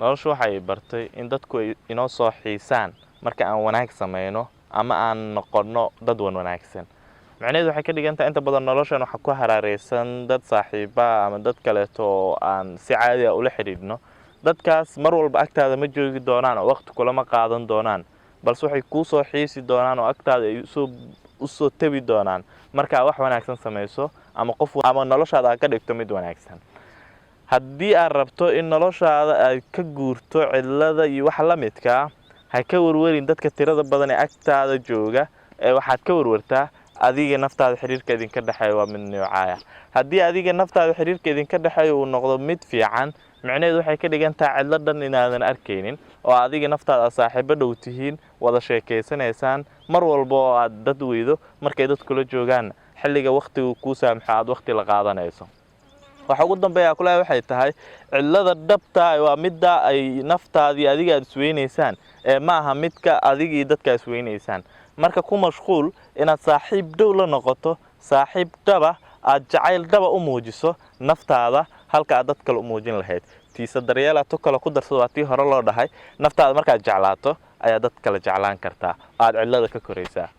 noloshu waxay bartay in dadku ay inoo soo xiisaan marka aan wanaag sameeyno ama aan noqono dad wanaagsan macnaheedu waxay ka dhigan tahay inta badan noloshan waxa ku haraareysan dad saaxiiba ama dad kale oo aan si caadi ah ula xiriirno dadkaas mar walba agtaada ma joogi doonaan oo waqti kula ma qaadan doonaan balse waxay ku soo xiisi doonaan oo agtaada ay soo tabi doonaan marka wax wanaagsan sameeyso ama qof ama noloshaada ka dhigto mid wanaagsan haddii aad rabto in noloshaada ay ka guurto cidlada iyo wax la midka ha ka warwarin dadka tirada badan ee agtaada jooga waxaad ka warwartaa adiga naftaada xiriirka idinka dhaxay waa mid noocaaya haddii adiga naftaada xiriirka idinka dhaxay uu noqdo mid fiican macnaheedu waxay ka dhigan tahay cidladan inaadan arkaynin oo adiga naftaada saaxiibo dhow tihiin wada sheekeysanaysaan mar walba oo aad dad weydo markay dadku la joogaan xilliga waqtigu ku saamxo aad waqti la qaadanayso waxa ugu dambeeya kula waxay tahay cidlada dhabta waa midda ay naftaadii adiga aad isweynaysaan ma aha midka adiga iyo dadka isweynaysaan marka ku mashquul inaad saaxiib dhow la noqoto saaxiib dhaba aad jacayl dhaba u muujiso naftaada halka aad dad kale u muujin lahayd tiisa daryeela to kale ku darsado waa tii hore loo dhahay naftaada markaad jeclaato ayaa dad kale jeclaan kartaa aad cidlada ka koraysaa